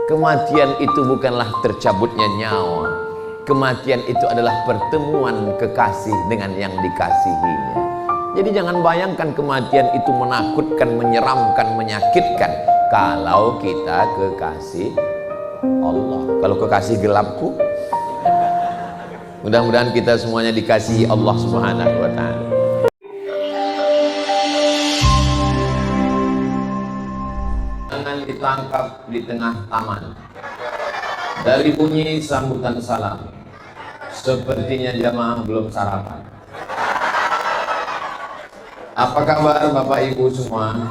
Kematian itu bukanlah tercabutnya nyawa. Kematian itu adalah pertemuan kekasih dengan yang dikasihinya. Jadi jangan bayangkan kematian itu menakutkan, menyeramkan, menyakitkan kalau kita kekasih Allah. Kalau kekasih gelapku, mudah-mudahan kita semuanya dikasihi Allah Subhanahu wa ta'ala. Jangan ditangkap di tengah taman. Dari bunyi sambutan salam, sepertinya jamaah belum sarapan. Apa kabar Bapak Ibu semua?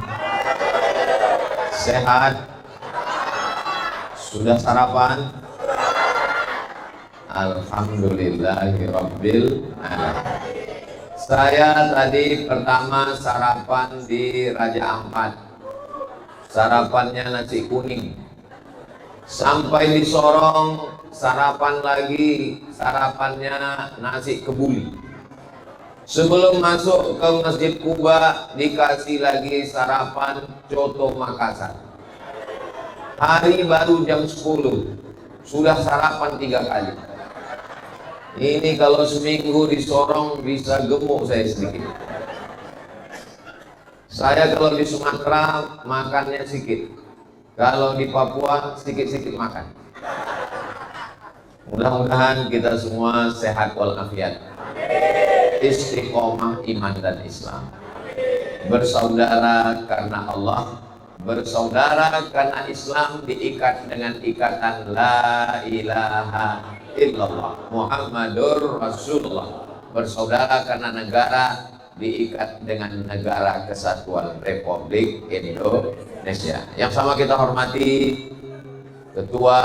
Sehat? Sudah sarapan? Alhamdulillahirabbil alamin. Saya tadi pertama sarapan di Raja Ampat. Sarapannya nasi kuning. Sampai di Sorong sarapan lagi, sarapannya nasi kebuli. Sebelum masuk ke Masjid Kuba dikasih lagi sarapan coto Makassar. Hari baru jam 10 sudah sarapan 3 kali. Ini kalau seminggu di Sorong bisa gemuk saya sedikit. Saya kalau di Sumatera makannya sedikit, kalau di Papua sedikit-sedikit makan. Mudah-mudahan kita semua sehat walafiat, istiqomah iman dan Islam, bersaudara karena Allah, bersaudara karena Islam, diikat dengan ikatan la ilaha illallah Muhammadur Rasulullah, bersaudara karena negara, diikat dengan Negara Kesatuan Republik Indonesia. Yang sama kita hormati Ketua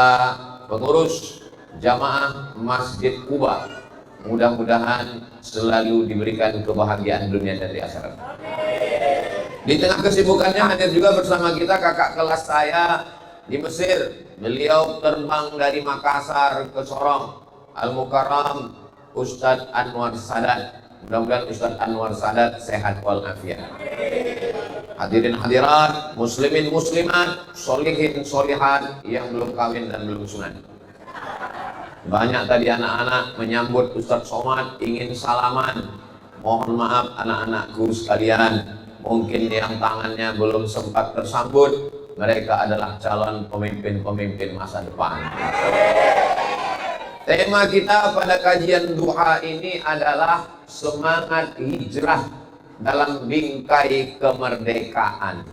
Pengurus Jamaah Masjid Kuba, mudah-mudahan selalu diberikan kebahagiaan dunia dan di akhirat. Di tengah kesibukannya hadir juga bersama kita kakak kelas saya di Mesir. Beliau terbang dari Makassar ke Sorong, Al-Mukarram Ustadz Anwar Sadat. Mudah-mudahan Ustadz Anwar Sadat sehat walafiat. Hadirin hadirat, muslimin muslimat, solihin solihat yang belum kawin dan belum sunat. Banyak tadi anak-anak menyambut Ustadz Somad, ingin salaman. Mohon maaf anak-anakku sekalian, mungkin yang tangannya belum sempat tersambut, mereka adalah calon pemimpin-pemimpin masa depan. Tema kita pada kajian duha ini adalah semangat hijrah dalam bingkai kemerdekaan.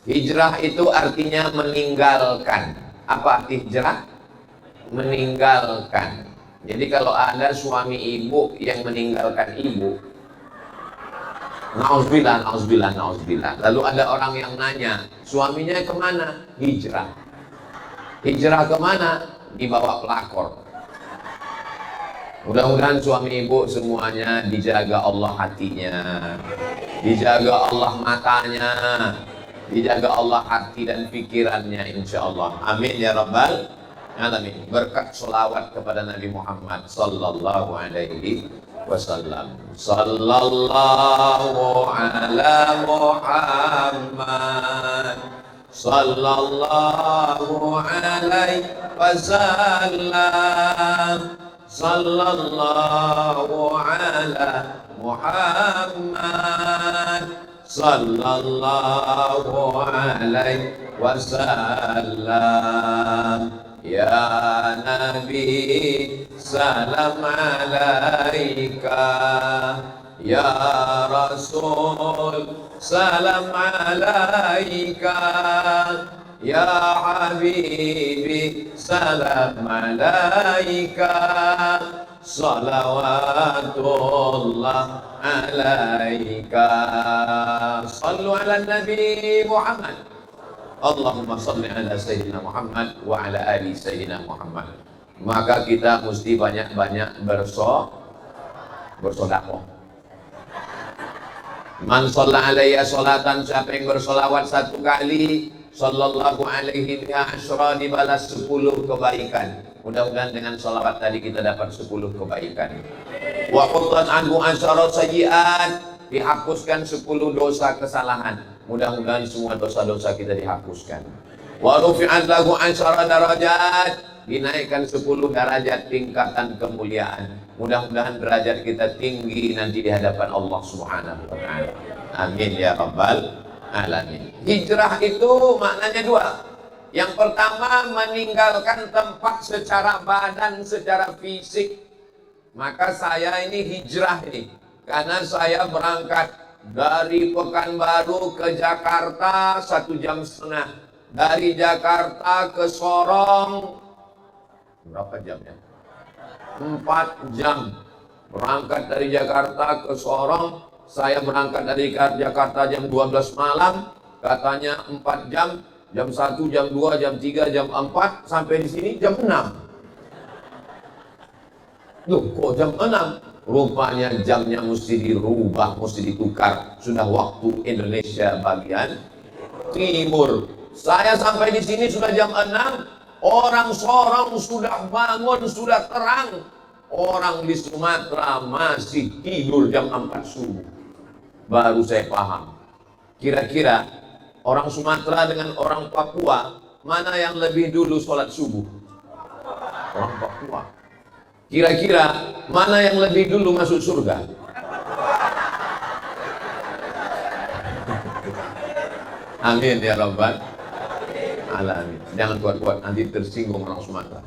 Hijrah itu artinya meninggalkan. Apa arti hijrah? Meninggalkan. Jadi kalau ada suami ibu yang meninggalkan ibu, nauzubillah, nauzubillah, nauzubillah. Lalu ada orang yang nanya, suaminya kemana? Hijrah. Hijrah kemana? Dibawa pelakor. Mudah-mudahan suami ibu semuanya dijaga Allah hatinya, dijaga Allah matanya, dijaga Allah hati dan pikirannya, insya Allah. Amin ya rabbal alamin. Berkat sholawat kepada Nabi Muhammad sallallahu alaihi wasallam. Sallallahu ala Muhammad sallallahu alaihi wasallam. Sallallahu ala Muhammad sallallahu alaihi wasallam. Ya Nabi salam alaika, ya Rasul salam alaika, ya Habibi salam alaika, salawatullah alaika. Sallu ala Nabi Muhammad. Allahumma salli ala Sayyidina Muhammad wa ala ali Sayyidina Muhammad. Maka kita mesti banyak-banyak bersodakoh. Man shalla alaiya sholatan, siapa yang bersolawat 1 kali, sallallahu alaihi wa asyra, dibalas 10 kebaikan. Mudah-mudahan dengan sholawat tadi kita dapat 10 kebaikan. Wa qutlan anhu asyara sayyi'at, dihapuskan 10 dosa kesalahan. Mudah-mudahan semua dosa-dosa kita dihapuskan. Wa rufi'at lahu 10 darajat, dinaikkan 10 derajat tingkatan kemuliaan. Mudah-mudahan derajat kita tinggi nanti di hadapan Allah Subhanahu wa taala. Amin ya rabbal alamin. Hijrah itu maknanya dua. Yang pertama, meninggalkan tempat secara badan, secara fisik. Maka saya ini hijrah ini, karena saya berangkat dari Pekanbaru ke Jakarta 1,5 jam. Dari Jakarta ke Sorong berapa jamnya? 4 jam. Berangkat dari Jakarta ke Sorong, saya berangkat dari Jakarta jam 12 malam, katanya 4 jam, jam 1, jam 2, jam 3, jam 4, sampai di sini jam 6. Loh, kok jam 6? Rupanya jamnya mesti dirubah, mesti ditukar. Sudah waktu Indonesia bagian timur. Saya sampai di sini sudah jam 6. Orang Sorong sudah bangun, sudah terang. Orang di Sumatera masih tidur jam 4 subuh. Baru saya paham. Kira-kira orang Sumatera dengan orang Papua, mana yang lebih dulu sholat subuh? Orang Papua. Kira-kira mana yang lebih dulu masuk surga? Amin ya rabbal alamin. Jangan kuat-kuat, nanti tersinggung orang Sumatera.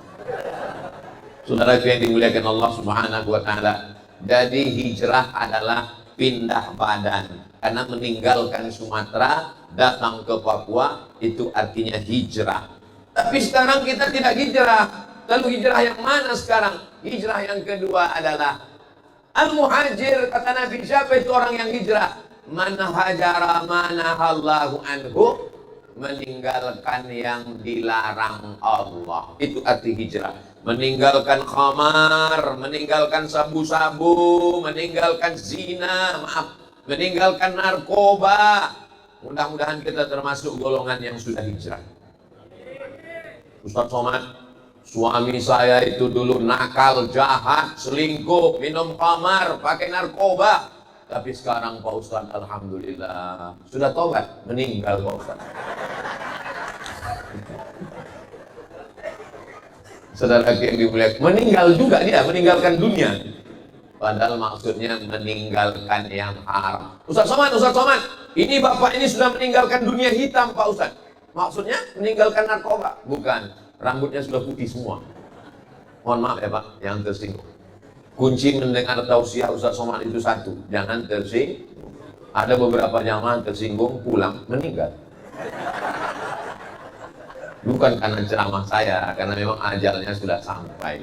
Saudara yang dimuliakan Allah Subhanahu wa taala. Jadi hijrah adalah pindah badan. Karena meninggalkan Sumatera datang ke Papua itu artinya hijrah. Tapi sekarang kita tidak hijrah. Lalu hijrah yang mana sekarang? Hijrah yang kedua adalah al-muhajir. Kata Nabi, siapa itu orang yang hijrah? Man hajara manahallahu anhu, meninggalkan yang dilarang Allah. Itu arti hijrah. Meninggalkan khamar, meninggalkan sabu-sabu, meninggalkan zina, meninggalkan narkoba. Mudah-mudahan kita termasuk golongan yang sudah hijrah. Ustaz Somad, suami saya itu dulu nakal, jahat, selingkuh, minum khamar, pakai narkoba. Tapi sekarang Pak Ustaz, alhamdulillah, sudah tobat, meninggal Pak Ustaz. Saudara yang dimuliakan, meninggal juga dia, meninggalkan dunia. Padahal maksudnya meninggalkan yang haram. Ustaz Somad, ini bapak ini sudah meninggalkan dunia hitam Pak Ustaz. Maksudnya meninggalkan narkoba? Bukan, rambutnya sudah putih semua. Mohon maaf ya Pak, yang tersinggung. Kunci mendengar tausiah Ustaz Somad itu satu, jangan tersinggung. Ada beberapa jamaah tersinggung, pulang, meninggal. Bukan karena ceramah saya, karena memang ajalnya sudah sampai.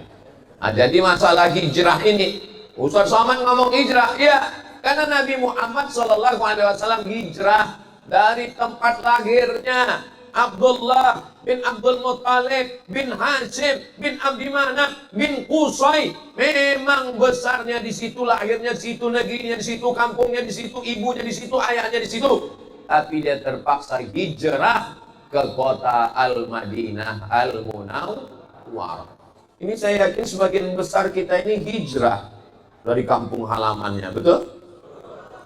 Nah, jadi masalah hijrah ini, Ustaz Somad ngomong hijrah, ya, karena Nabi Muhammad SAW hijrah dari tempat lahirnya Abdullah bin Abdul Muttalib bin Hashim bin Abdi Manaf bin Qusay. Memang besarnya di situ, lahirnya di situ, negerinya di situ, kampungnya di situ, ibunya di situ, ayahnya di situ. Tapi dia terpaksa hijrah ke kota Al-Madinah Al-Munawwarah. Ini saya yakin sebagian besar kita ini hijrah dari kampung halamannya, betul?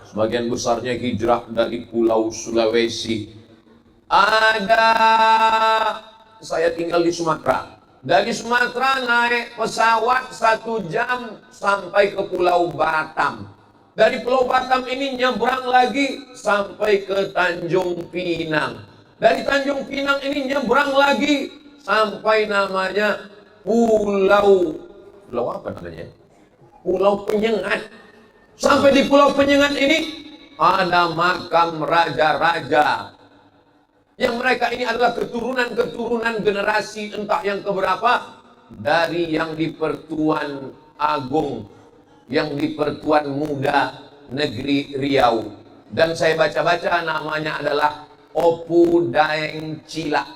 Sebagian besarnya hijrah dari pulau Sulawesi. Ada, saya tinggal di Sumatera. Dari Sumatera naik pesawat 1 jam sampai ke Pulau Batam. Dari Pulau Batam ini nyebrang lagi sampai ke Tanjung Pinang. Dari Tanjung Pinang ini nyebrang lagi sampai namanya Pulau apa namanya? Pulau Penyengat. Sampai di Pulau Penyengat ini ada makam raja-raja. Yang mereka ini adalah keturunan-keturunan generasi entah yang keberapa dari yang di Pertuan Agung, yang di Pertuan Muda Negeri Riau. Dan saya baca-baca namanya adalah Opu Daeng Cilak,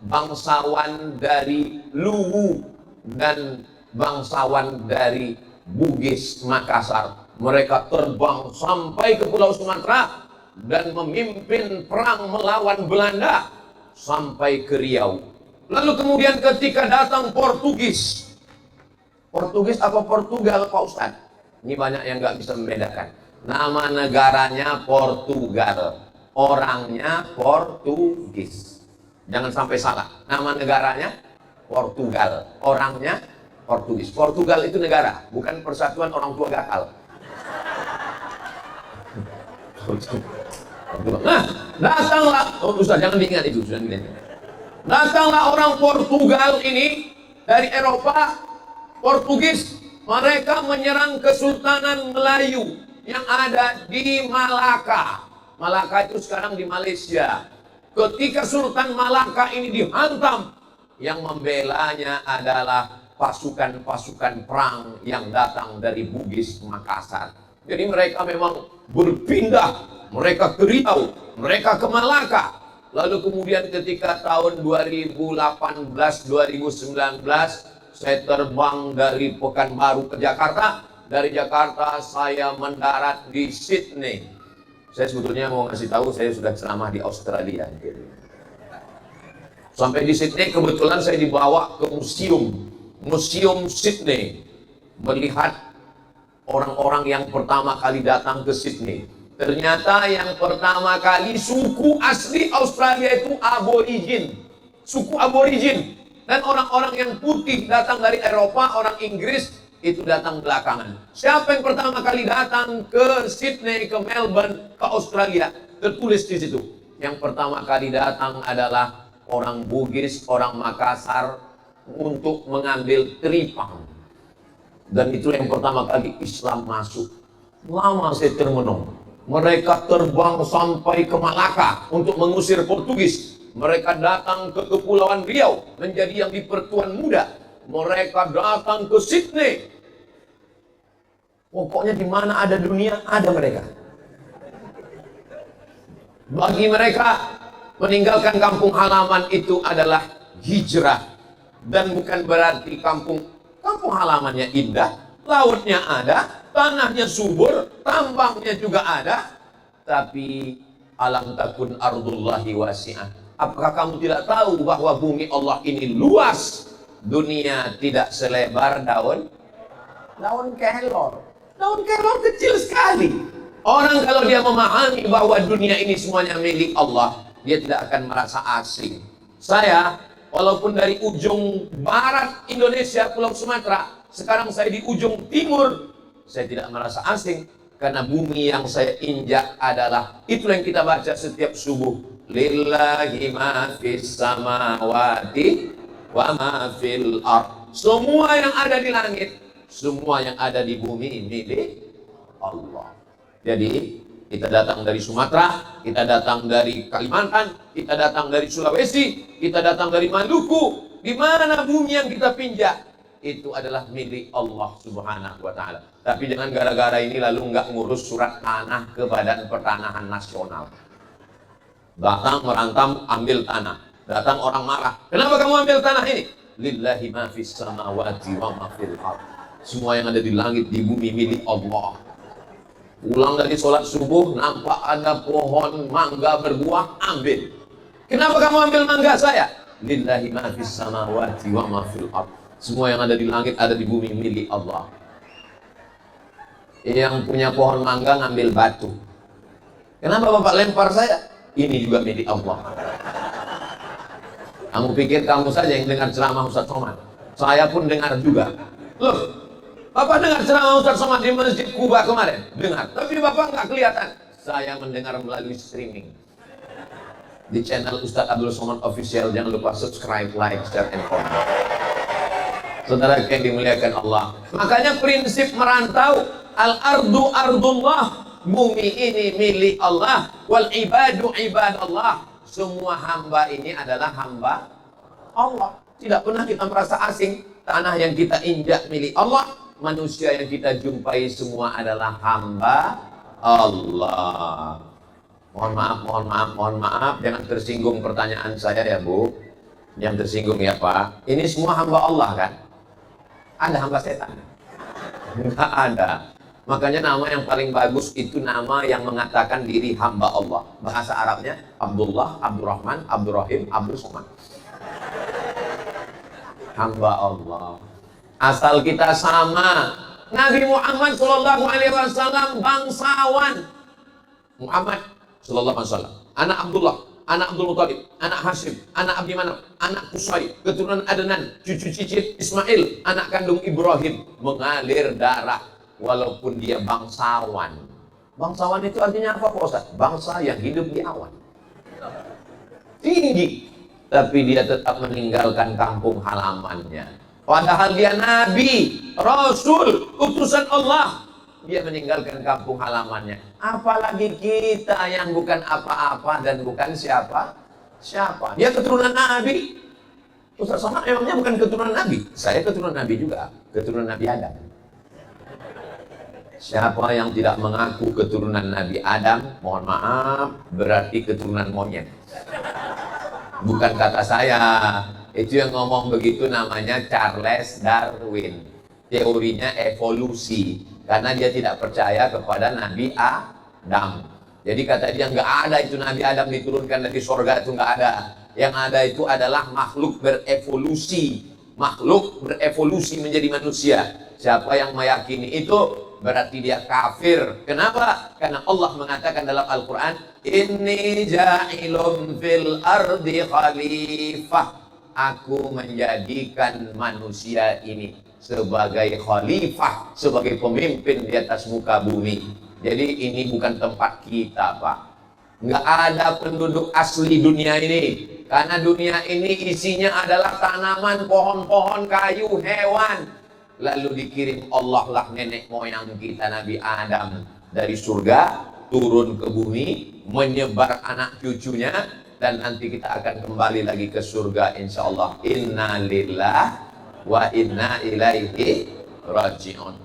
bangsawan dari Luwu dan bangsawan dari Bugis Makassar. Mereka terbang sampai ke Pulau Sumatera dan memimpin perang melawan Belanda sampai ke Riau. Lalu kemudian ketika datang Portugis apa Portugal Pak Ustaz? Ini banyak yang nggak bisa membedakan. Nama negaranya Portugal, orangnya Portugis. Jangan sampai salah. Nama negaranya Portugal, orangnya Portugis. Portugal itu negara, bukan persatuan orang tua gatal. Nah, datanglah, Ustaz jangan diingat itu, sudah diingat. Datanglah orang Portugal ini dari Eropa, Portugis. Mereka menyerang Kesultanan Melayu yang ada di Malaka. Malaka itu sekarang di Malaysia. Ketika Sultan Malaka ini dihantam, yang membelanya adalah pasukan-pasukan perang yang datang dari Bugis Makassar. Jadi mereka memang berpindah, mereka ke Riau, mereka ke Malaka. Lalu kemudian ketika tahun 2018-2019 saya terbang dari Pekanbaru ke Jakarta. Dari Jakarta saya mendarat di Sydney. Saya sebetulnya mau ngasih tahu saya sudah ceramah di Australia. Sampai di Sydney kebetulan saya dibawa ke Museum Sydney, melihat orang-orang yang pertama kali datang ke Sydney. Ternyata yang pertama kali suku asli Australia itu aborigin, suku aborigin. Dan orang-orang yang putih datang dari Eropa, orang Inggris itu datang belakangan. Siapa yang pertama kali datang ke Sydney, ke Melbourne, ke Australia? Tertulis di situ. Yang pertama kali datang adalah orang Bugis, orang Makassar untuk mengambil tripang. Dan itu yang pertama kali Islam masuk. Lama saya termenung. Mereka terbang sampai ke Malaka untuk mengusir Portugis. Mereka datang ke Kepulauan Riau menjadi yang di-Pertuan Muda. Mereka datang ke Sydney. Pokoknya di mana ada dunia, ada mereka. Bagi mereka, meninggalkan kampung halaman itu adalah hijrah. Dan bukan berarti kampung halamannya indah, lautnya ada, tanahnya subur, tambangnya juga ada. Tapi alam takun ardullahi wasi'ah. Apakah kamu tidak tahu bahwa bumi Allah ini luas? Dunia tidak selebar daun kelor. Daun kelor kecil sekali. Orang kalau dia memahami bahwa dunia ini semuanya milik Allah, dia tidak akan merasa asing. Saya, walaupun dari ujung barat Indonesia, Pulau Sumatera, sekarang saya di ujung timur, saya tidak merasa asing. Karena bumi yang saya injak adalah, itulah yang kita baca setiap subuh. Lillahi ma fis samawati wa ma fil ardh. Semua yang ada di langit, semua yang ada di bumi milik Allah. Jadi kita datang dari Sumatera, kita datang dari Kalimantan, kita datang dari Sulawesi, kita datang dari Maluku. Di mana bumi yang kita pinjak, itu adalah milik Allah Subhanahu wa Ta'ala. Tapi jangan gara-gara ini lalu nggak ngurus surat tanah ke Badan Pertanahan Nasional. Datang merantam, ambil tanah. Datang orang marah. Kenapa kamu ambil tanah ini? Lillahi ma fis samawati wa ma fil ardh. Semua yang ada di langit, di bumi milik Allah. Pulang dari sholat subuh, nampak ada pohon mangga berbuah, ambil. Kenapa kamu ambil mangga saya? Lillahi ma fis samawati wa ma fil ardh. Semua yang ada di langit, ada di bumi milik Allah. Yang punya pohon mangga ngambil batu. Kenapa Bapak lempar saya? Ini juga milik Allah. Kamu pikir kamu saja yang dengar ceramah Ustaz Somad? Saya pun dengar juga. Loh, Bapak dengar ceramah Ustaz Somad di Masjid Kuba kemarin? Dengar. Tapi Bapak nggak kelihatan. Saya mendengar melalui streaming. Di channel Ustaz Abdul Somad Official. Jangan lupa subscribe, like, share, and comment. Saudara yang dimuliakan Allah. Makanya prinsip merantau. Al-ardu ardullah. Bumi ini milik Allah. Wal ibadu ibadallah. Semua hamba ini adalah hamba Allah. Tidak pernah kita merasa asing. Tanah yang kita injak milik Allah. Manusia yang kita jumpai semua adalah hamba Allah. Mohon maaf. Jangan tersinggung pertanyaan saya ya Bu. Yang tersinggung ya Pak. Ini semua hamba Allah kan? Ada hamba setan? Enggak ada. Makanya nama yang paling bagus itu nama yang mengatakan diri hamba Allah. Bahasa Arabnya Abdullah, Abdurrahman, Abdurrahim, Abdul Somad. Hamba Allah. Asal kita sama. Nabi Muhammad SAW bangsawan. Muhammad SAW, anak Abdullah. anak Abdul Muthalib, anak Hashim, anak Abdi Manaf, anak Qusay, keturunan Adnan, cucu cicit Ismail, anak kandung Ibrahim, mengalir darah walaupun dia bangsawan. Bangsawan itu artinya apa Pak Ustaz? Bangsa yang hidup di awan. Tinggi, tapi dia tetap meninggalkan kampung halamannya. Padahal dia nabi, rasul, utusan Allah. Dia meninggalkan kampung halamannya. Apalagi kita yang bukan apa-apa dan bukan siapa. Dia keturunan nabi. Ustaz Somad emangnya bukan keturunan nabi? Saya keturunan nabi juga, keturunan Nabi Adam. Siapa yang tidak mengaku keturunan Nabi Adam, mohon maaf, berarti keturunan monyet. Bukan kata saya. Itu yang ngomong begitu namanya Charles Darwin. Teorinya evolusi. Karena dia tidak percaya kepada Nabi Adam. Jadi kata dia nggak ada itu Nabi Adam diturunkan dari surga, itu nggak ada. Yang ada itu adalah makhluk berevolusi. Makhluk berevolusi menjadi manusia. Siapa yang meyakini itu berarti dia kafir. Kenapa? Karena Allah mengatakan dalam Al-Quran, Inni ja'ilun fil ardi khalifah. Aku menjadikan manusia ini sebagai khalifah, sebagai pemimpin di atas muka bumi. Jadi ini bukan tempat kita, Pak. Nggak ada penduduk asli dunia ini. Karena dunia ini isinya adalah tanaman, pohon-pohon, kayu, hewan. Lalu dikirim Allah lah nenek moyang kita Nabi Adam dari surga turun ke bumi, menyebar anak cucunya, dan nanti kita akan kembali lagi ke surga insyaallah. Inna lillah wa inna ilaihi raji'un.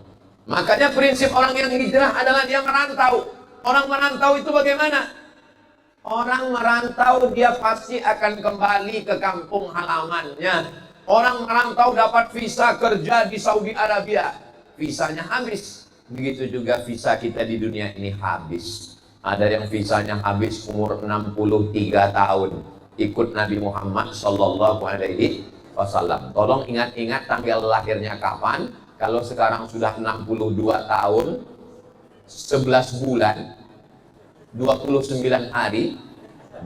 Makanya prinsip orang yang hijrah adalah dia merantau. Orang merantau itu bagaimana? Orang merantau dia pasti akan kembali ke kampung halamannya. Orang merantau dapat visa kerja di Saudi Arabia, visanya habis. Begitu juga visa kita di dunia ini habis. Ada yang visanya habis umur 63 tahun ikut Nabi Muhammad sallallahu alaihi wasallam. Tolong ingat-ingat tanggal lahirnya kapan. Kalau sekarang sudah 62 tahun 11 bulan 29 hari,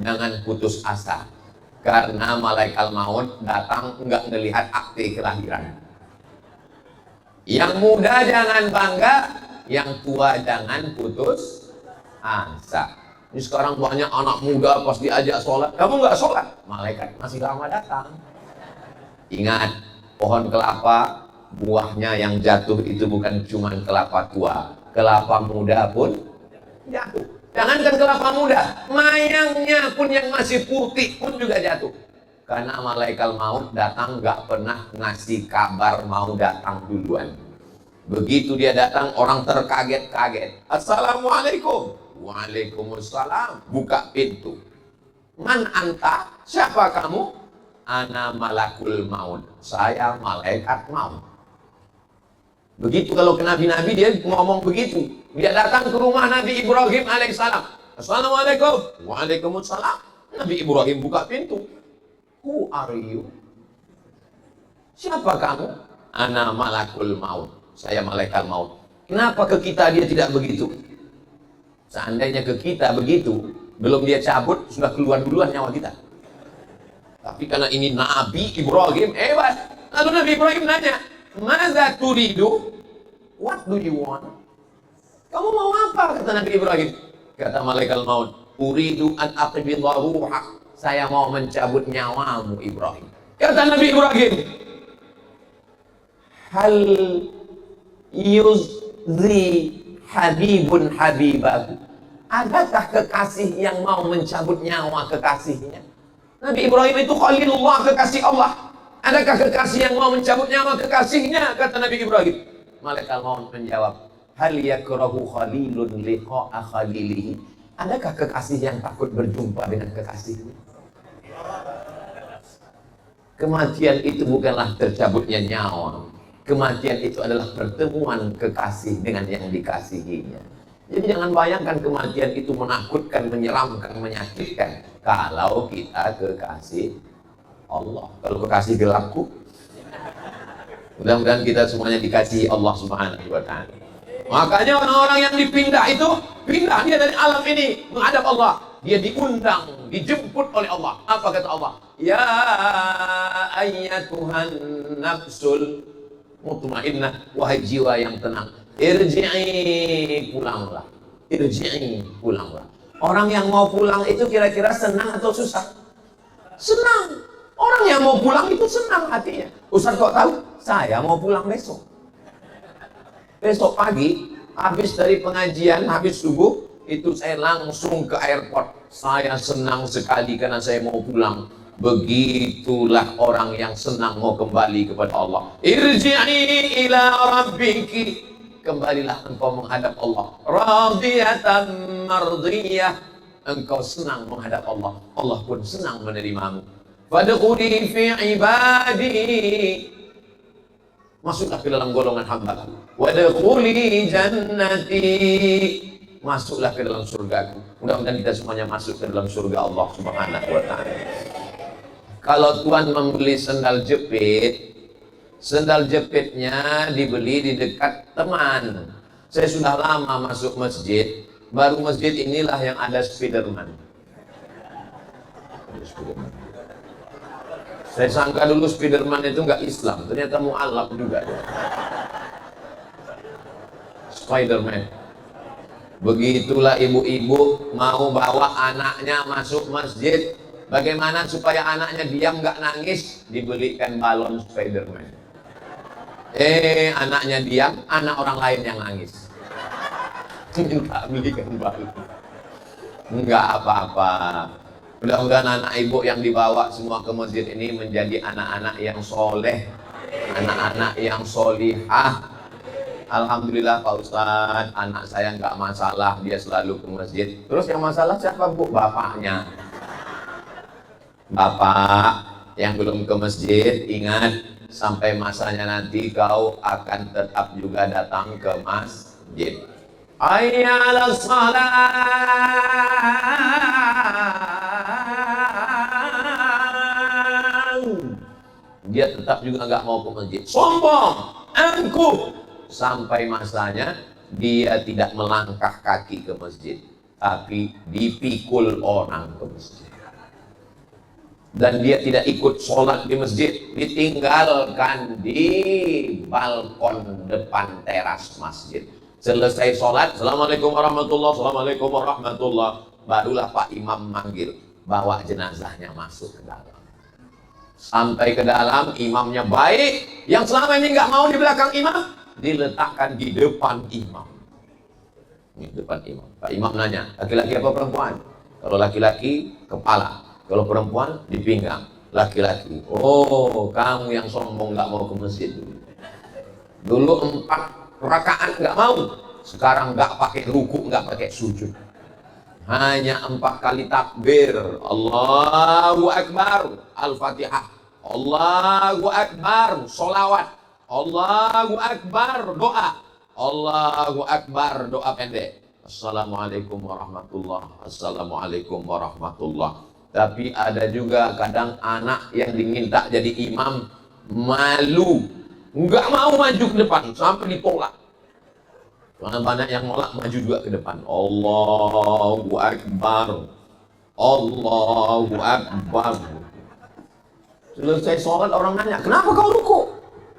jangan putus asa. Karena malaikat maut datang nggak melihat akte kelahiran. Yang muda jangan bangga, yang tua jangan putus asa. Ini sekarang banyak anak muda pas diajak sholat, kamu nggak sholat, malaikat masih lama datang. Ingat, pohon kelapa buahnya yang jatuh itu bukan cuma kelapa tua, kelapa muda pun jatuh. Jangankan kelapa muda, mayangnya pun yang masih putih pun juga jatuh. Karena malaikat maut datang gak pernah ngasih kabar mau datang duluan. Begitu dia datang, orang terkaget-kaget. Assalamualaikum. Waalaikumsalam. Buka pintu. Man anta? Siapa kamu? Ana malakul maut. Saya malaikat maut. Begitu kalau ke nabi-nabi dia ngomong begitu. Dia datang ke rumah Nabi Ibrahim alaihissalam. Assalamualaikum. Waalaikumsalam. Nabi Ibrahim buka pintu. Who are you? Siapa kamu? Ana malakul maut. Saya malaikat maut. Kenapa ke kita dia tidak begitu? Seandainya ke kita begitu, belum dia cabut sudah keluar duluan nyawa kita. Tapi karena ini Nabi Ibrahim hebat. Lalu Nabi Ibrahim nanya, "Madza turidu?" What do you want? Kamu mau apa? Kata Nabi Ibrahim. Kata malaikat maut, "Uridu an aqbidha ruhak." Saya mau mencabut nyawamu Ibrahim. Kata Nabi Ibrahim, "Hal yuzzi habibun habibahu." Adakah kekasih yang mau mencabut nyawa kekasihnya? Nabi Ibrahim itu Khalilullah, kekasih Allah. Adakah kekasih yang mau mencabut nyawa kekasihnya? Kata Nabi Ibrahim. Malaikat maut menjawab, hal yakrahu khalilun liqa'a khalilihi. Adakah kekasih yang takut berjumpa dengan kekasihnya? Kematian itu bukanlah tercabutnya nyawa. Kematian itu adalah pertemuan kekasih dengan yang dikasihinya. Jadi jangan bayangkan kematian itu menakutkan, menyeramkan, menyakitkan. Kalau kita kekasih Allah. Kalau kekasih gelapku, mudah-mudahan kita semuanya dikasihi Allah Subhanahu wa ta'ala. Makanya orang-orang yang dipindah itu, pindah dia dari alam ini menghadap Allah. Dia diundang, dijemput oleh Allah. Apa kata Allah? Ya ayyatuhan nafsul mutmainnah, wahai jiwa yang tenang, irji'i, pulanglah. Irji'i, pulanglah. Orang yang mau pulang itu kira-kira senang atau susah? Senang. Orang yang mau pulang itu senang hatinya. Ustaz kok tahu? Saya mau pulang besok. Besok pagi, habis dari pengajian, habis subuh, itu saya langsung ke airport. Saya senang sekali karena saya mau pulang. Begitulah orang yang senang mau kembali kepada Allah. Irji'i ila rabbiki, kembalilah engkau menghadap Allah. Radiyatan mardiyah, engkau senang menghadap Allah, Allah pun senang menerimamu. Fadkhuli fi ibadi, masuklah ke dalam golongan hamba-Ku. Wadkhuli jannati, masuklah ke dalam surgaku. Mudah-mudahan kita semuanya masuk ke dalam surga Allah Subhanahu wa ta'ala. Kalau tuan membeli sendal jepit, sendal jepitnya dibeli di dekat teman. Saya sudah lama masuk masjid, baru masjid inilah yang ada Spiderman. Saya sangka dulu Spiderman itu nggak Islam, ternyata mu'alaf juga. Spiderman. Begitulah ibu-ibu mau bawa anaknya masuk masjid. Bagaimana supaya anaknya diam nggak nangis? Dibelikan balon Spiderman. Anaknya diam, anak orang lain yang nangis. Minta belikan balon. Enggak apa-apa. Mudah-mudahan anak ibu yang dibawa semua ke masjid ini menjadi anak-anak yang soleh, anak-anak yang solihah. Alhamdulillah Pak Ustadz, anak saya nggak masalah, dia selalu ke masjid. Terus yang masalah siapa Bu? Bapaknya. Bapak yang belum ke masjid, ingat sampai masanya nanti kau akan tetap juga datang ke masjid. Hayya 'alas shalah. Dia tetap juga nggak mau ke masjid. Sombong, angkuh. Sampai masanya dia tidak melangkah kaki ke masjid, tapi dipikul orang ke masjid. Dan dia tidak ikut sholat di masjid, ditinggalkan di balkon depan teras masjid. Selesai sholat, Assalamualaikum warahmatullahi, Assalamualaikum warahmatullahi, barulah Pak Imam manggil, bawa jenazahnya masuk ke dalam. Sampai ke dalam, imamnya baik, yang selama ini nggak mau di belakang imam, diletakkan di depan imam. Di depan imam. Pak Imam nanya, laki-laki apa perempuan? Kalau laki-laki, kepala. Kalau perempuan, di pinggang. Laki-laki. Oh, kamu yang sombong nggak mau ke masjid dulu. Dulu 4 rakaat nggak mau, sekarang nggak pakai ruku, nggak pakai sujud. Hanya 4 kali takbir, Allahu Akbar, Al-Fatihah, Allahu Akbar, sholawat, Allahu Akbar, doa, Allahu Akbar, doa pendek, Assalamualaikum warahmatullah, Assalamualaikum warahmatullah. Tapi ada juga kadang anak yang diminta jadi imam malu, nggak mau maju ke depan sampai ditolak. Karena banyak yang nolak, maju juga ke depan. Allahu Akbar, Allahu Akbar. Selesai sholat orang nanya, kenapa kau ruku?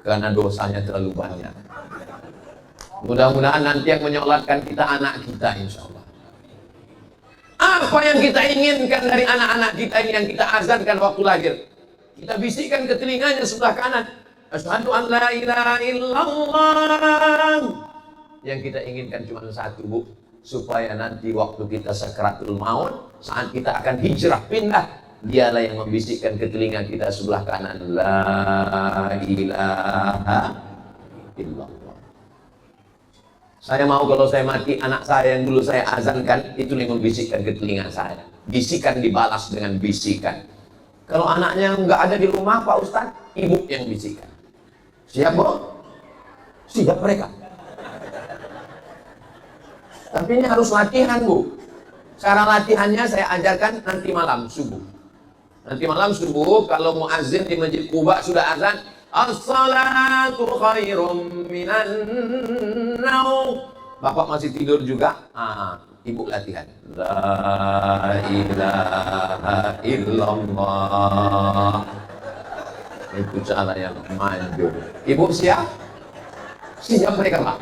Karena dosanya terlalu banyak. Mudah-mudahan nanti yang menyolatkan kita anak kita, insya Allah. Apa yang kita inginkan dari anak-anak kita ini yang kita azankan waktu lahir, kita bisikkan ke telinganya sebelah kanan, asyhadu an la ilaha illallah. Yang kita inginkan cuma satu, Bu, supaya nanti waktu kita sakaratul maut, saat kita akan hijrah pindah, dialah yang membisikkan ke telinga kita sebelah kanan, la ilaha illallah. Saya mau kalau saya mati, anak saya yang dulu saya azankan itu yang membisikkan ke telinga saya. Bisikan dibalas dengan bisikan. Kalau anaknya nggak ada di rumah, Pak Ustadz, ibu yang bisikan. Siap, Bu? Siap mereka. Tapi ini harus latihan, Bu. Cara latihannya saya ajarkan nanti malam subuh. Nanti malam subuh kalau muazzin di Masjid Quba sudah azan, as-salatu khairum minan naum. Bapak masih tidur juga, ibu latihan. La ilaha illallah. Itu cara yang manjur. Ibu siap? Siap mereka lah.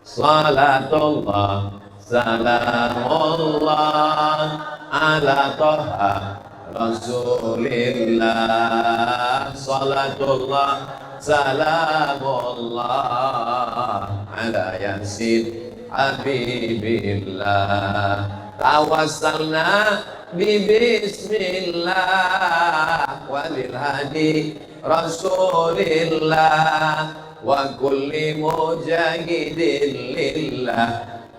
Salatullah, salamullah ala toha Rasulillah. Salatullah, salamullah ala yasin habibillah. Tawassalna bismillah walil hadi Rasulillah wa kulli mujahidin lillah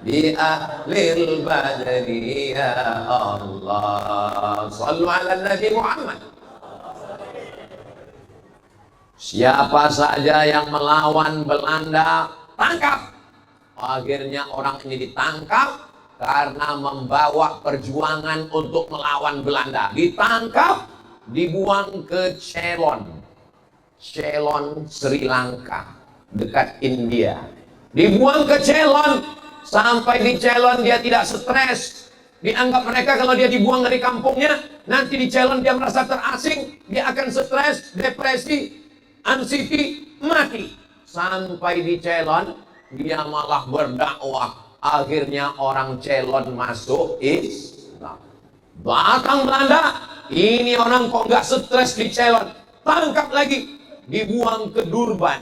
bi ahlil badri ya Allah. Sallu ala Nabi Muhammad. Siapa saja yang melawan Belanda, tangkap. Akhirnya orang ini ditangkap karena membawa perjuangan untuk melawan Belanda. Ditangkap, dibuang ke Ceylon, Sri Lanka, dekat India. Dibuang ke Ceylon. Sampai di Ceylon dia tidak stres. Dianggap mereka kalau dia dibuang dari kampungnya, nanti di Ceylon dia merasa terasing, dia akan stres, depresi, anxiety, mati. Sampai di Ceylon dia malah berdakwah. Akhirnya orang Ceylon masuk Islam. Datang Belanda, ini orang kok nggak stres di Ceylon, tangkap lagi, dibuang ke Durban.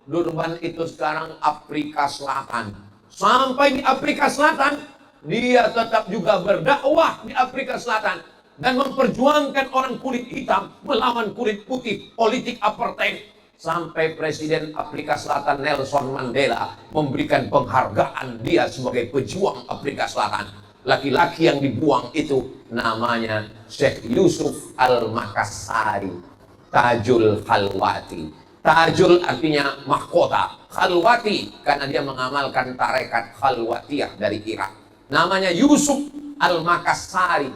Durban itu sekarang Afrika Selatan. Sampai di Afrika Selatan, dia tetap juga berdakwah di Afrika Selatan dan memperjuangkan orang kulit hitam melawan kulit putih, politik apartheid. Sampai Presiden Afrika Selatan Nelson Mandela memberikan penghargaan dia sebagai pejuang Afrika Selatan. Laki-laki yang dibuang itu namanya Syekh Yusuf Al-Makassari, Tajul Khalwati. Tajul artinya mahkota, Khalwati karena dia mengamalkan tarekat Khalwatiyah dari Irak. Namanya Yusuf Al-Makassari.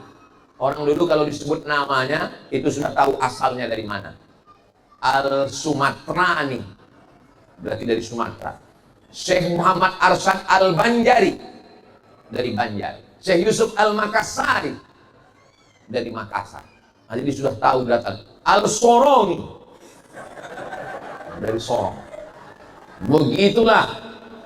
Orang dulu kalau disebut namanya itu sudah tahu asalnya dari mana. Al-Sumatrani, berarti dari Sumatera. Syekh Muhammad Arsyad Al-Banjari, dari Banjar. Syekh Yusuf Al-Makassari, dari Makassar. Jadi sudah tahu datang. Al-Sorongi, dari Sorong. Begitulah,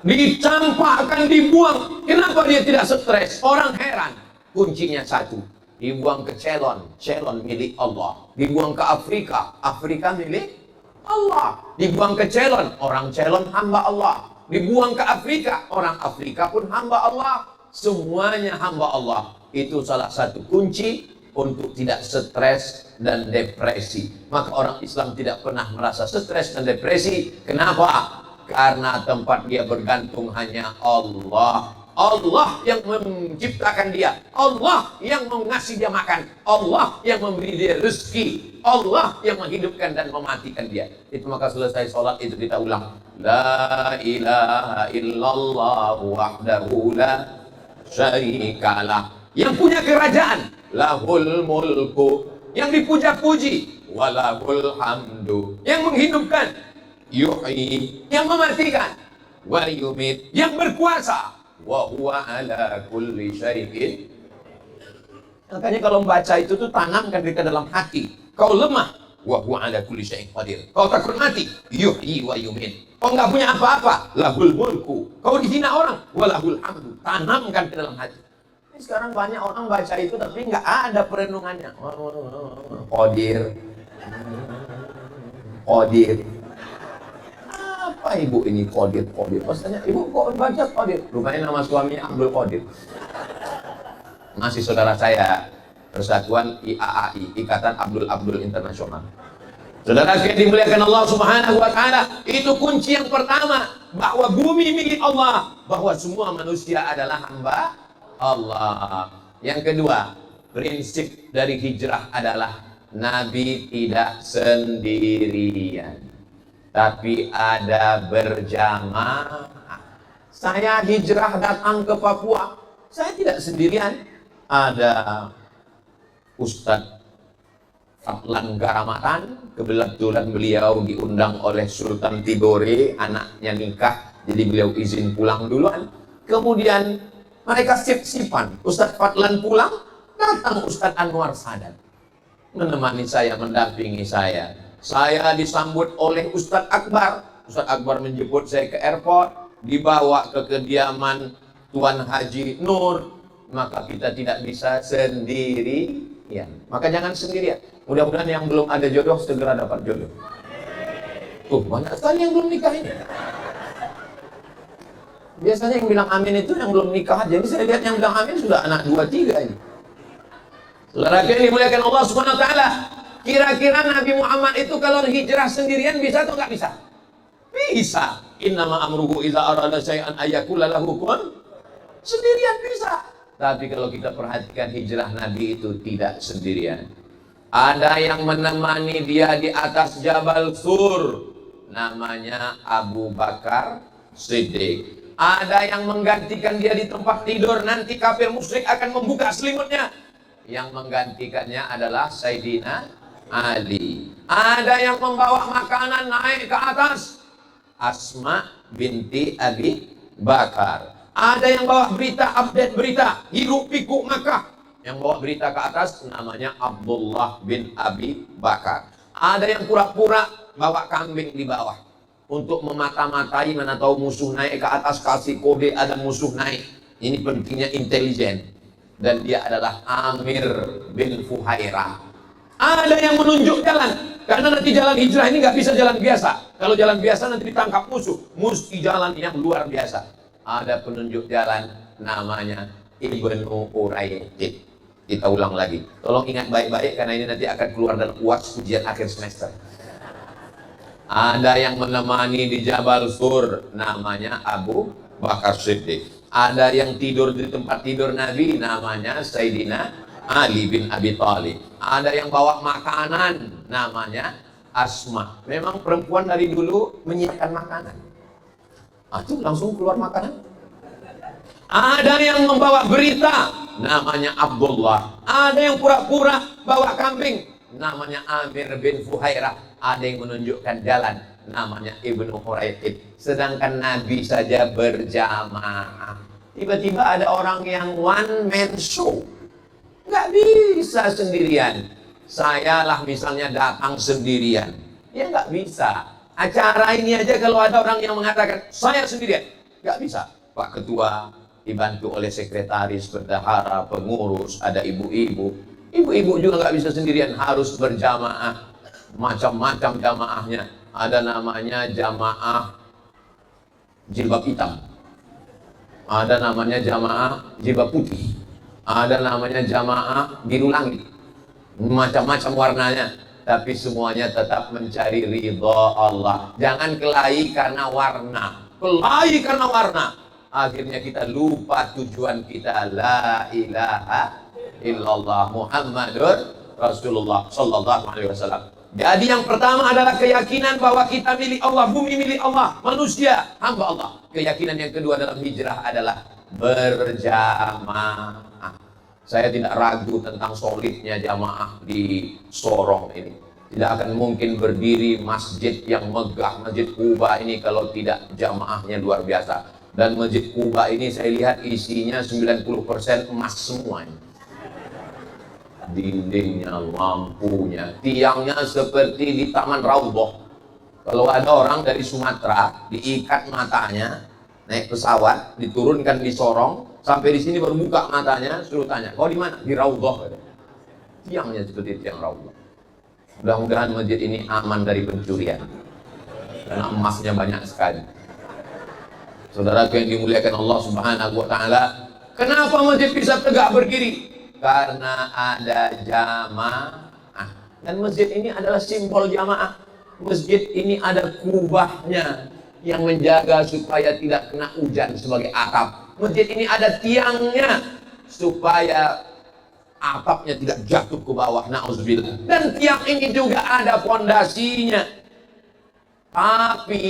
dicampakkan, dibuang. Kenapa dia tidak stres? Orang heran. Kuncinya satu, dibuang ke Ceylon, Ceylon milik Allah. Dibuang ke Afrika, Afrika milik Allah. Dibuang ke Ceylon, orang Ceylon hamba Allah. Dibuang ke Afrika, orang Afrika pun hamba Allah. Semuanya hamba Allah. Itu salah satu kunci untuk tidak stres dan depresi. Maka orang Islam tidak pernah merasa stres dan depresi. Kenapa? Karena tempat dia bergantung hanya Allah. Allah yang menciptakan dia, Allah yang mengasih dia makan, Allah yang memberi dia rezeki, Allah yang menghidupkan dan mematikan dia. Itu maka selesai sholat itu kita ulang, la ilaha illallah wahdahu la syarikalah, yang punya kerajaan, lahul mulku, yang dipuja-puji, walahul hamdu, yang menghidupkan, yuhyi, yang mematikan, wa yumit, yang berkuasa, wa huwa ala kulli syai'in. Makanya kalau membaca itu tuh tanamkan ke dalam hati. Kau lemah, wa huwa ala kulli syai'in qadir. Kau takut mati, yuhyi wa yumit. Kau nggak punya apa-apa, lahul mulku. Kau dihina orang, walahul hamdu. Tanamkan ke dalam hati. Ini sekarang banyak orang baca itu tapi nggak ada perenungannya. Qadir, qadir. Apa ibu ini Qadir? Maksudnya ibu kok baca Qadir? Rupanya nama suaminya Abdul Qadir. Masih saudara saya, Persatuan IAAI, Ikatan Abdul Internasional. Saudara yang dimuliakan Allah Subhanahu wa Ta'ala, itu kunci yang pertama, bahwa bumi milik Allah, bahwa semua manusia adalah hamba Allah. Yang kedua, prinsip dari hijrah adalah Nabi tidak sendirian, tapi ada berjamaah. Saya hijrah datang ke Papua, saya tidak sendirian. Ada Ustadz Fatlan Karamatan. Kebetulan beliau diundang oleh Sultan Tidore, anaknya nikah, jadi beliau izin pulang duluan. Kemudian mereka sip-sipan, Ustadz Fatlan pulang, datang Ustadz Anwar Sadat menemani saya, mendampingi saya. Saya disambut oleh Ustadz Akbar. Ustadz Akbar menjemput saya ke airport, dibawa ke kediaman Tuan Haji Nur. Maka kita tidak bisa sendirian. Maka jangan sendirian. Mudah-mudahan yang belum ada jodoh segera dapat jodoh. Tuh, banyak sekali yang belum nikah ini. Biasanya yang bilang amin itu yang belum nikah. Jadi saya lihat yang bilang amin sudah anak 2, 3 ini. Saudara yang dimuliakan Allah Subhanahu wa taala, kira-kira Nabi Muhammad itu kalau hijrah sendirian bisa atau enggak bisa? Bisa. Innama amruhu idza arada syai'an ayyakula lahu kun. Sendirian bisa. Tapi kalau kita perhatikan hijrah Nabi itu tidak sendirian. Ada yang menemani dia di atas Jabal Sur, namanya Abu Bakar Siddiq. Ada yang menggantikan dia di tempat tidur, nanti kafir musyrik akan membuka selimutnya. Yang menggantikannya adalah Sayyidina Ali. Ada yang membawa makanan naik ke atas, Asma binti Abi Bakar. Ada yang bawa berita, update berita, hiruk pikuk Makkah. Yang bawa berita ke atas namanya Abdullah bin Abi Bakar. Ada yang pura-pura bawa kambing di bawah untuk memata-matai, mana tahu musuh naik ke atas, kasih kode ada musuh naik. Ini pentingnya intelijen. Dan dia adalah Amir bin Fuhairah. Ada yang menunjuk jalan, karena nanti jalan hijrah ini nggak bisa jalan biasa. Kalau jalan biasa nanti ditangkap musuh, mesti jalan yang luar biasa. Ada penunjuk jalan, namanya Ibnu Uraitid. Kita ulang lagi, tolong ingat baik-baik karena ini nanti akan keluar dalam UAS ujian akhir semester. Ada yang menemani di Jabal Sur, namanya Abu Bakar Siddiq. Ada yang tidur di tempat tidur Nabi, namanya Sayyidina Ali bin Abi Thalib. Ada yang bawa makanan, namanya Asma. Memang perempuan dari dulu menyiapkan makanan. Itu langsung keluar makanan. Ada yang membawa berita, namanya Abdullah. Ada yang pura-pura bawa kambing, namanya Amir bin Fuhairah. Ada yang menunjukkan jalan, namanya Ibnu Uraitid. Sedangkan Nabi saja berjamaah. Tiba-tiba ada orang yang one man show, nggak bisa sendirian. Saya lah misalnya datang sendirian, ya nggak bisa. Acara ini aja kalau ada orang yang mengatakan saya sendirian, nggak bisa. Pak Ketua dibantu oleh sekretaris, bendahara, pengurus, ada ibu-ibu. Ibu-ibu juga nggak bisa sendirian, harus berjamaah. Macam-macam jamaahnya. Ada namanya jamaah jilbab hitam, ada namanya jamaah jilbab putih, ada namanya jamaah biru langit, macam-macam warnanya, tapi semuanya tetap mencari ridha Allah. Jangan kelahi karena warna, kelahi karena warna, akhirnya kita lupa tujuan kita. La ilaha illallah Muhammadur Rasulullah sallallahu alaihi wasallam. Jadi yang pertama adalah keyakinan bahwa kita milik Allah, bumi milik Allah, manusia hamba Allah. Keyakinan yang kedua dalam hijrah adalah berjamaah. Saya tidak ragu tentang solidnya jamaah di Sorong ini. Tidak akan mungkin berdiri masjid yang megah, Masjid Kuba ini kalau tidak jamaahnya luar biasa. Dan Masjid Kuba ini saya lihat isinya 90% emas semuanya. Dindingnya, lampunya, tiangnya seperti di Taman Raudhah. Kalau ada orang dari Sumatera diikat matanya, naik pesawat, diturunkan di Sorong, sampai di sini baru buka matanya, suruh tanya, kau di mana? Di Raudhah. Tiangnya seperti tiang Raudhah. Mudah-mudahan masjid ini aman dari pencurian, karena emasnya banyak sekali. Saudara yang dimuliakan Allah Subhanahu wa taala, kenapa masjid bisa tegak berdiri? Karena ada jamaah. Dan masjid ini adalah simbol jamaah. Masjid ini ada kubahnya yang menjaga supaya tidak kena hujan sebagai atap. Masjid ini ada tiangnya supaya atapnya tidak jatuh ke bawah, na'udzubillah. Dan tiang ini juga ada pondasinya. Tapi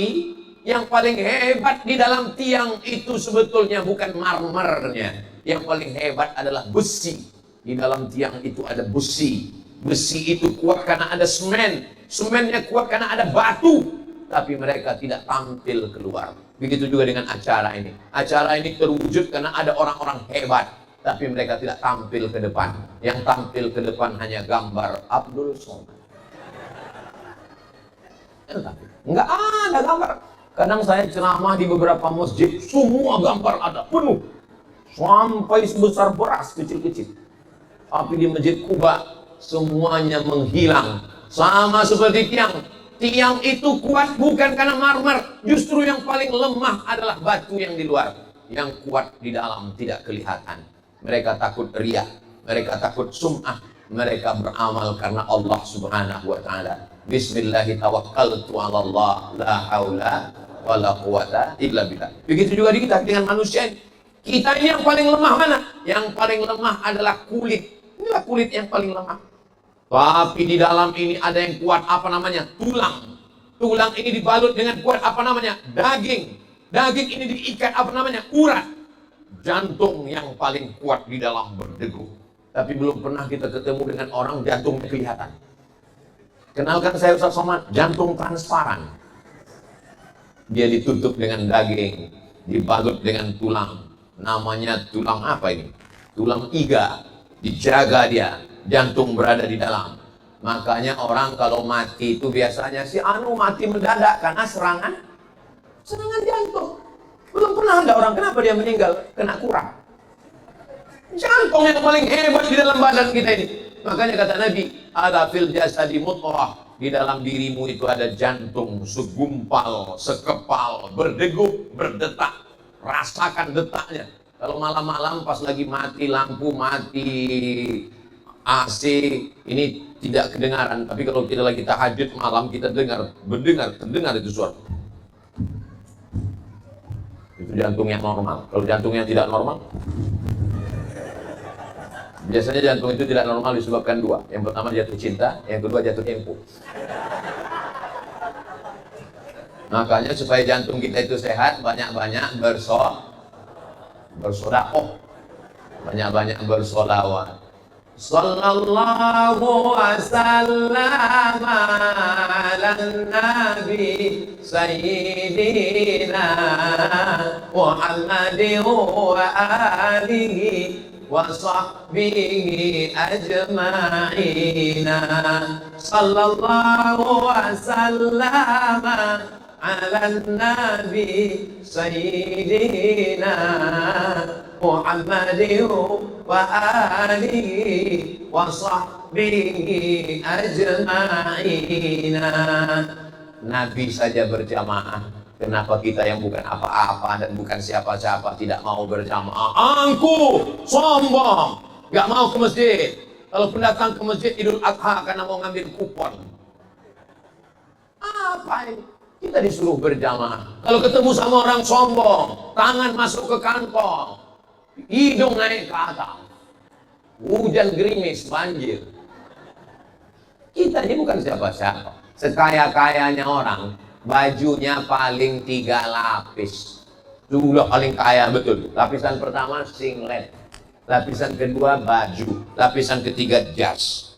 yang paling hebat di dalam tiang itu sebetulnya bukan marmernya. Yang paling hebat adalah besi. Di dalam tiang itu ada besi. Besi itu kuat karena ada semen. Semennya kuat karena ada batu. Tapi mereka tidak tampil keluar. Begitu juga dengan acara ini. Acara ini terwujud karena ada orang-orang hebat. Tapi mereka tidak tampil ke depan. Yang tampil ke depan hanya gambar Abdul Somad. Enggak ada gambar. Kadang saya ceramah di beberapa masjid, semua gambar ada, penuh. Sampai sebesar beras kecil-kecil. Tapi di Masjid Kuba, semuanya menghilang. Sama seperti tiang. Tiang itu kuat bukan karena marmer. Justru yang paling lemah adalah batu yang di luar. Yang kuat di dalam tidak kelihatan. Mereka takut riya. Mereka takut sum'ah. Mereka beramal karena Allah subhanahu wa ta'ala. Bismillahirrahmanirrahim. Allah. La hawla wa la quwata illa billah. Begitu juga kita dengan manusia. Kita ini yang paling lemah mana? Yang paling lemah adalah kulit. Inilah kulit yang paling lemah. Tapi di dalam ini ada yang kuat, apa namanya? Tulang. Tulang ini dibalut dengan kuat, apa namanya? Daging. Daging ini diikat, apa namanya? Urat. Jantung yang paling kuat di dalam berdegup. Tapi belum pernah kita ketemu dengan orang jantungnya kelihatan. Kenalkan saya Ustaz Somad, jantung transparan. Dia ditutup dengan daging, dibalut dengan tulang. Namanya tulang apa ini? Tulang iga. Dijaga dia. Jantung berada di dalam. Makanya orang kalau mati itu biasanya si mati mendadak karena serangan jantung. Belum pernah ada orang, kenapa dia meninggal? Kena kurang. Jantung yang paling hebat di dalam badan kita ini. Makanya kata Nabi, ada fil jasadi mudghah. Di dalam dirimu itu ada jantung segumpal, sekepal, berdegup, berdetak. Rasakan detaknya. Kalau malam-malam pas lagi mati lampu, mati AC, ini tidak kedengaran. Tapi kalau kita lagi tahajud malam, kita terdengar itu suara. Itu jantung yang normal. Kalau jantung yang tidak normal, biasanya jantung itu tidak normal disebabkan dua. Yang pertama jatuh cinta, yang kedua jatuh tempo. Makanya supaya jantung kita itu sehat, banyak-banyak bersedekah, banyak-banyak bersolawat. Sallallahu wasallam ala nabi sayyidina Muhammadin wa alihi wa sahbihi ajma'ina. Sallallahu wasallam ala nabi sayyidina Muhammadin wa alihi wa sahbihi ajma'ina. Nabi saja berjamaah, kenapa kita yang bukan apa-apa dan bukan siapa-siapa tidak mau berjamaah? Angkuh, sombong, gak mau ke masjid. Kalau pendatang ke masjid Idul Adha karena mau ngambil kupon. Apa ini? Kita disuruh berjamaah. Kalau ketemu sama orang sombong, tangan masuk ke kantong, hidung naik ke atas, hujan gerimis, banjir. Kita ini bukan siapa-siapa. Sekaya-kayanya orang, bajunya paling 3 lapis. Jumlah paling kaya betul. Lapisan pertama singlet, lapisan kedua baju, lapisan ketiga jas.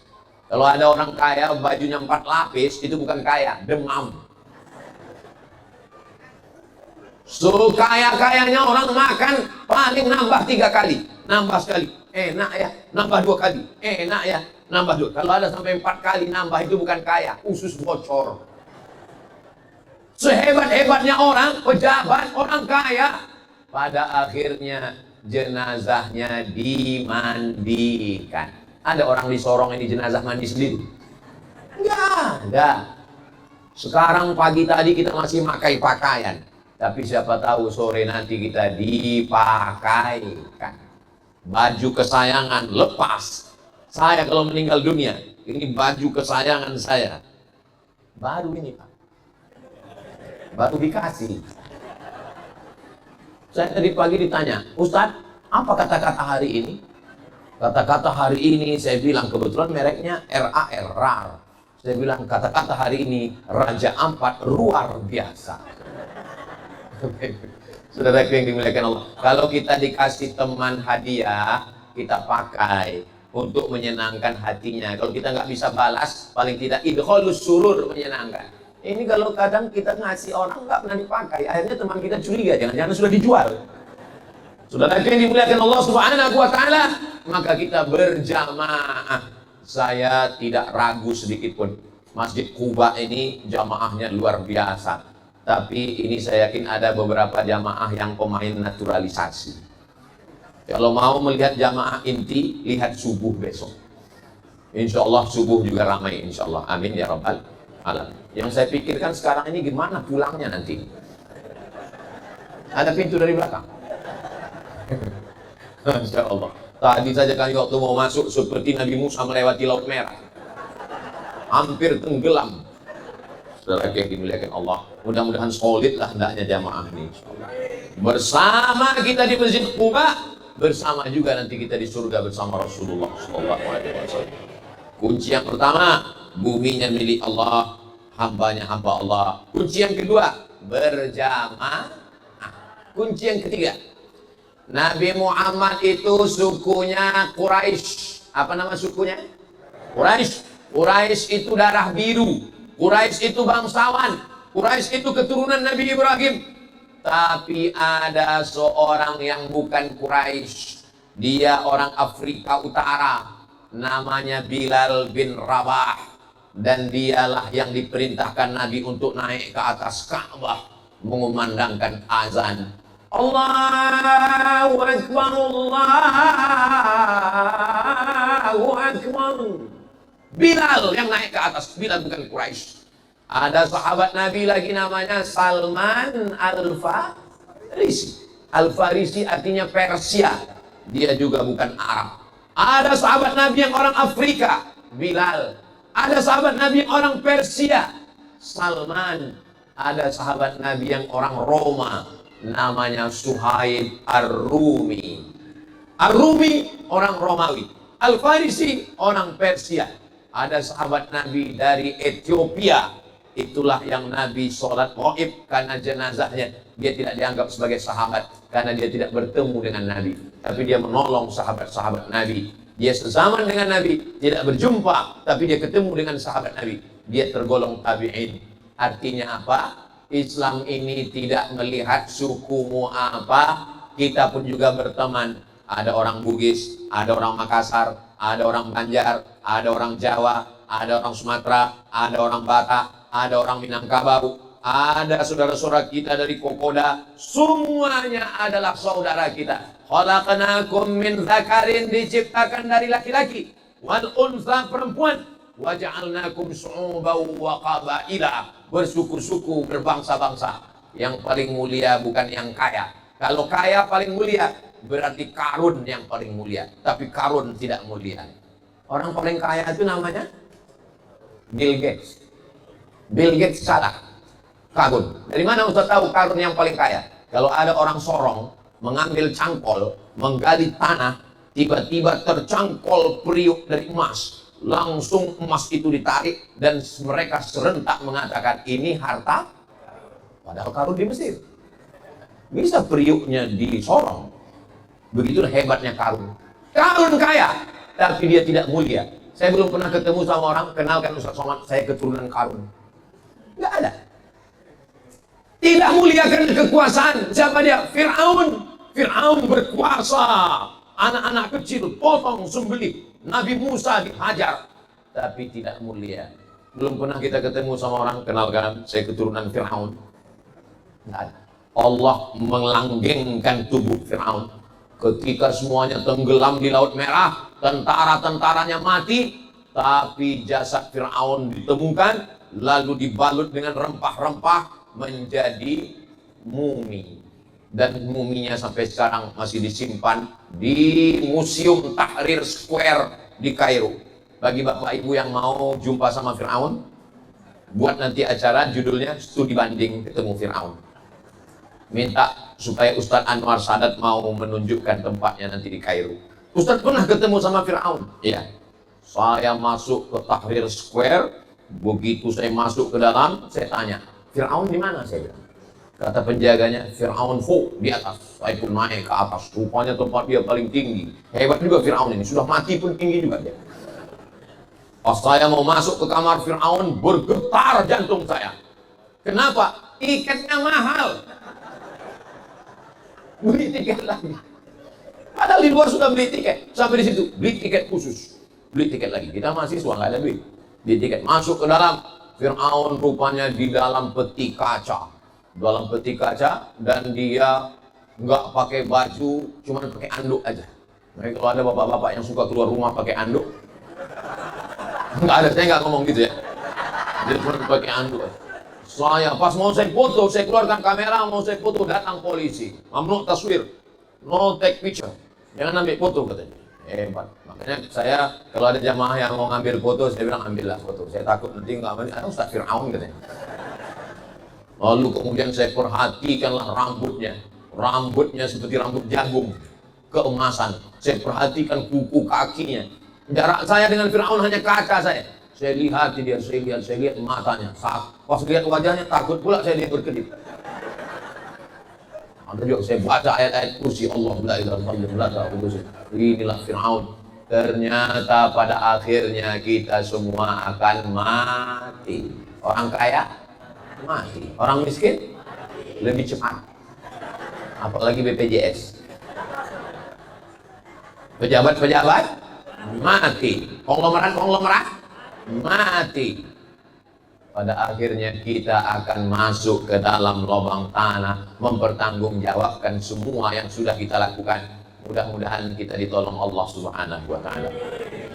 Kalau ada orang kaya bajunya 4 lapis, itu bukan kaya, demam. So kaya-kayanya orang makan paling nambah 3 kali, nambah sekali, enak ya, nambah 2 kali, enak ya, nambah 2. Kalau ada sampai 4 kali nambah itu bukan kaya, usus bocor. Sehebat-hebatnya orang, pejabat, orang kaya, pada akhirnya jenazahnya dimandikan. Ada orang di Sorong ini jenazah mandi sendiri? Enggak ada. Sekarang pagi tadi kita masih pakai pakaian. Tapi siapa tahu sore nanti kita dipakaikan. Baju kesayangan lepas. Saya kalau meninggal dunia, ini baju kesayangan saya. Baru ini Pak. Baru dikasih. Saya tadi pagi ditanya, Ustadz, apa kata-kata hari ini? Kata-kata hari ini saya bilang kebetulan mereknya RAR, RAR. Saya bilang kata-kata hari ini Raja Ampat luar biasa. Saudara yang dimuliakan Allah, kalau kita dikasih teman hadiah, kita pakai. untuk menyenangkan hatinya. Kalau kita nggak bisa balas, paling tidak idkhalus surur, menyenangkan. Ini kalau kadang kita ngasih orang nggak pernah dipakai, akhirnya teman kita curiga, jangan-jangan sudah dijual. Saudara yang dimuliakan Allah Subhanahu wa taala, maka kita berjamaah. Saya tidak ragu sedikit pun, Masjid Quba ini jamaahnya luar biasa. Tapi ini saya yakin ada beberapa jamaah yang pemain naturalisasi. Kalau mau melihat jamaah inti, lihat subuh besok. Insya Allah subuh juga ramai, insya Allah. Amin ya rabbal alamin. Yang saya pikirkan sekarang ini gimana pulangnya nanti. Ada pintu dari belakang. Insya Allah. Tadi saja kami waktu mau masuk seperti Nabi Musa melewati Laut Merah, hampir tenggelam. Saudara yang dimuliakan Allah, mudah-mudahan solid lah hendaknya jamaah ini. Bersama kita di Masjid Quba, bersama juga nanti kita di surga bersama Rasulullah SAW. Kunci yang pertama, buminya milik Allah, hambanya hamba Allah. Kunci yang kedua, berjamaah. Kunci yang ketiga, Nabi Muhammad itu sukunya Quraisy. Apa nama sukunya? Quraisy. Quraisy itu darah biru. Quraisy itu bangsawan. Quraisy itu keturunan Nabi Ibrahim. Tapi ada seorang yang bukan Quraisy. Dia orang Afrika Utara. Namanya Bilal bin Rabah. Dan dialah yang diperintahkan Nabi untuk naik ke atas Ka'bah, mengumandangkan azan. Allahu Akbar, Allahu Akbar. Bilal yang naik ke atas. Bilal bukan Quraisy. Ada sahabat Nabi lagi namanya Salman Al-Farisi. Al-Farisi artinya Persia. Dia juga bukan Arab. Ada sahabat Nabi yang orang Afrika, Bilal. Ada sahabat Nabi yang orang Persia, Salman. Ada sahabat Nabi yang orang Roma, namanya Suhaib Ar-Rumi. Ar-Rumi orang Romawi, Al-Farisi orang Persia. Ada sahabat Nabi dari Ethiopia. Itulah yang Nabi sholat gaib karena jenazahnya. Dia tidak dianggap sebagai sahabat karena dia tidak bertemu dengan Nabi, tapi dia menolong sahabat-sahabat Nabi. Dia sezaman dengan Nabi, tidak berjumpa, tapi dia ketemu dengan sahabat Nabi. Dia tergolong tabi'in. Artinya apa? Islam ini tidak melihat sukumu apa, kita pun juga berteman. Ada orang Bugis, ada orang Makassar, ada orang Banjar, ada orang Jawa, ada orang Sumatera, ada orang Batak, ada orang Minangkabau, ada saudara-saudara kita dari Kokoda. Semuanya adalah saudara kita. Khalaqnakum min dzakarin, diciptakan dari laki-laki, wal unsa, perempuan, wa ja'alnakum syu'uban wa qabaila, bersuku-suku, berbangsa-bangsa. Yang paling mulia bukan yang kaya. Kalau kaya paling mulia, berarti Karun yang paling mulia. Tapi Karun tidak mulia. Orang paling kaya itu namanya Bill Gates. Bill Gates salah. Karun. Dari mana Ustaz tahu Karun yang paling kaya? Kalau ada orang sorong mengambil cangkol, menggali tanah, tiba-tiba tercangkol periuk dari emas. Langsung emas itu ditarik dan mereka serentak mengatakan ini harta. Padahal Karun di Mesir. Bisa periuknya di Sorong. Begitulah hebatnya Karun. Karun kaya, tapi dia tidak mulia. Saya belum pernah ketemu sama orang, kenalkan Ustaz Somad, saya keturunan Karun. Nggak ada. Tidak mulia karena kekuasaan. Siapa dia? Fir'aun. Fir'aun berkuasa. Anak-anak kecil potong, sembelih. Nabi Musa dihajar. Tapi tidak mulia. Belum pernah kita ketemu sama orang, kenalkan saya keturunan Fir'aun. Nggak ada. Allah melanggengkan tubuh Fir'aun. Ketika semuanya tenggelam di Laut Merah, tentara-tentaranya mati, tapi jasad Fir'aun ditemukan, lalu dibalut dengan rempah-rempah menjadi mumi. Dan muminya sampai sekarang masih disimpan di Museum Tahrir Square di Kairo. Bagi bapak ibu yang mau jumpa sama Fir'aun, buat nanti acara judulnya studi banding ketemu Fir'aun. Minta supaya Ustadz Anwar Sadat mau menunjukkan tempatnya nanti di Kairo. Ustadz pernah ketemu sama Fir'aun? Iya. Saya masuk ke Tahrir Square, begitu saya masuk ke dalam, saya tanya, Fir'aun di mana? Saya bilang, Kata penjaganya, Fir'aun di atas. Saya pun naik ke atas. Rupanya tempat dia paling tinggi. Hebat juga Fir'aun ini. Sudah mati pun tinggi juga dia. Pas saya mau masuk ke kamar Fir'aun, bergetar jantung saya. Kenapa? Tiketnya mahal. Beli tiket lagi. Padahal di luar sudah beli tiket. Sampai di situ, beli tiket khusus. Beli tiket lagi. Kita mahasiswa, nggak ada duit. Beli tiket. Masuk ke dalam. Fir'aun rupanya di dalam peti kaca. Dalam peti kaca. Dan dia nggak pakai baju, cuma pakai anduk aja. Nah, kalau ada bapak-bapak yang suka keluar rumah pakai anduk, nggak ada, saya nggak ngomong gitu ya. Dia cuma pakai anduk aja. Saya pas mau saya foto, saya keluarkan kamera, mau saya foto, datang polisi. Mamnu taswir, no take picture. Jangan ambil foto katanya. Hebat. Makanya saya kalau ada jamaah yang mau ngambil foto, saya bilang ambillah foto. Saya takut nanti nggak ambil. Ada Ustaz Fir'aun katanya. Lalu kemudian saya perhatikanlah rambutnya. Rambutnya seperti rambut jagung, keemasan. Saya perhatikan kuku kakinya. Jarak saya dengan Fir'aun hanya kaca saya. Saya lihat dia, saya lihat matanya. Pas lihat wajahnya takut pula saya dia berkedip. Ada juga saya baca ayat-ayat kursi Allah la ilaha illallah. Inilah Fir'aun. Ternyata pada akhirnya kita semua akan mati. Orang kaya mati, orang miskin lebih cepat. Apalagi BPJS. Pejabat-pejabat mati. Konglomerat mati. Pada akhirnya kita akan masuk ke dalam lubang tanah, mempertanggungjawabkan semua yang sudah kita lakukan. Mudah-mudahan kita ditolong Allah Subhanahu wa Ta'ala.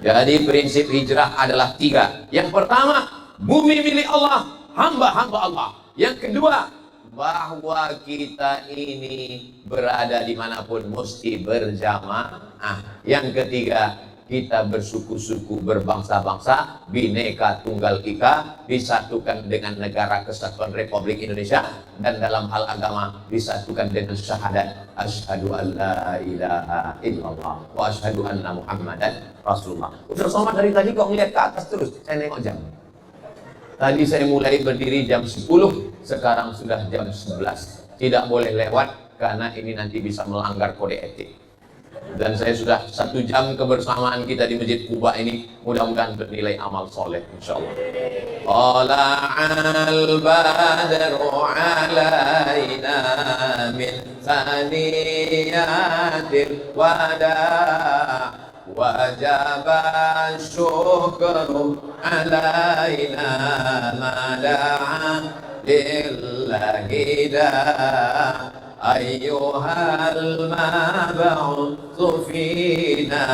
Jadi prinsip hijrah adalah 3. Yang pertama, bumi milik Allah, hamba-hamba Allah. Yang kedua, bahwa kita ini berada dimanapun mesti berjamaah. Yang ketiga, kita bersuku-suku, berbangsa-bangsa, bineka tunggal ika, disatukan dengan negara kesatuan Republik Indonesia, dan dalam hal agama disatukan dengan syahadat asyhadu an la ilaha illallah wa asyhadu anna muhammadan rasulullah. Ustaz Somad dari tadi kok ngeliat ke atas terus? Saya nengok jam. Tadi saya mulai berdiri jam 10, sekarang sudah jam 11. Tidak boleh lewat karena ini nanti bisa melanggar kode etik. Dan saya sudah 1 jam kebersamaan kita di Masjid Quba ini, mudah-mudahan bernilai amal soleh insyaallah. Tala'al badru alaina min thaniyatil wada' wajaba syukru alaina ma da'a lillahi da' أيها المبعوث فينا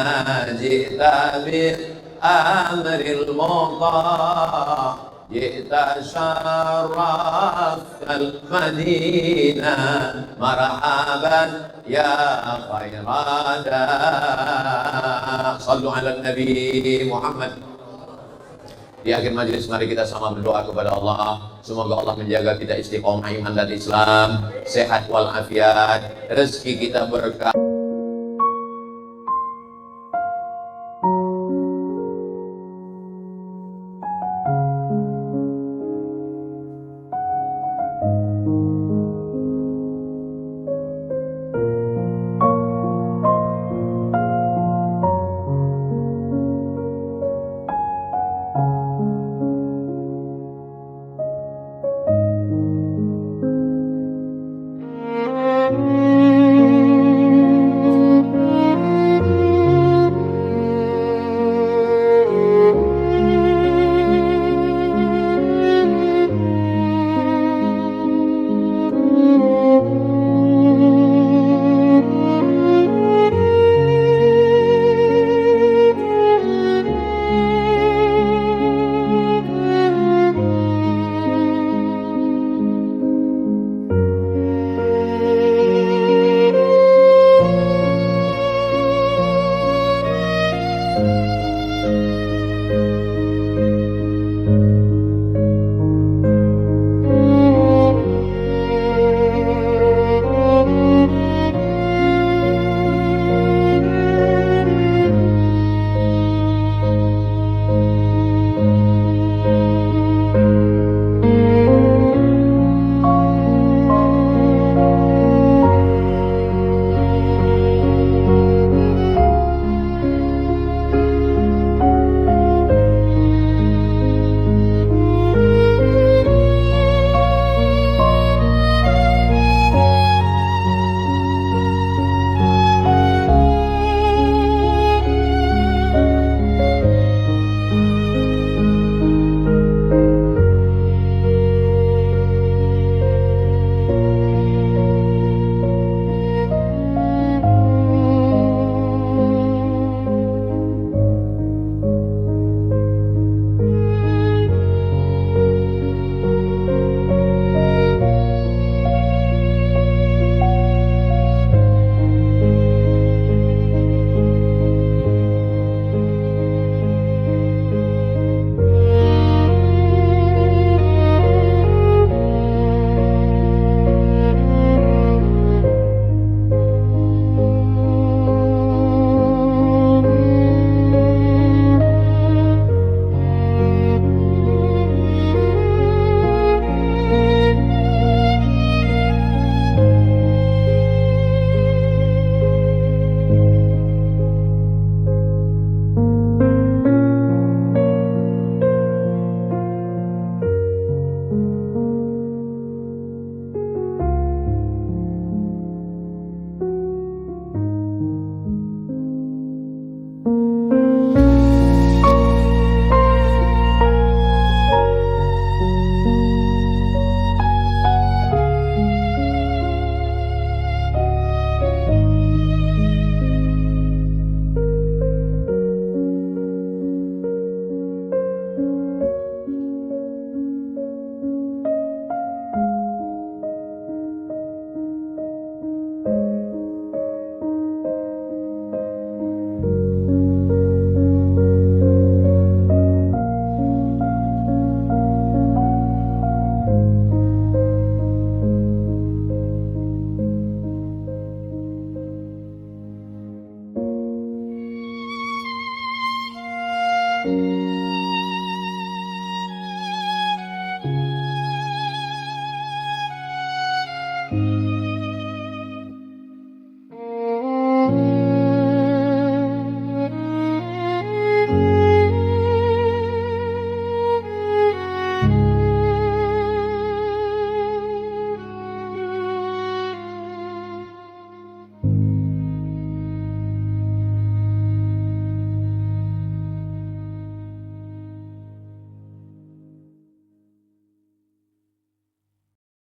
جئت بالأمر المطاع جئت شرفت المدينة مرحبا يا خير داع صلوا على النبي محمد. Di akhir majelis mari kita sama berdoa kepada Allah. Semoga Allah menjaga kita istiqomah iman dan Islam, sehat walafiat, rezeki kita berkah.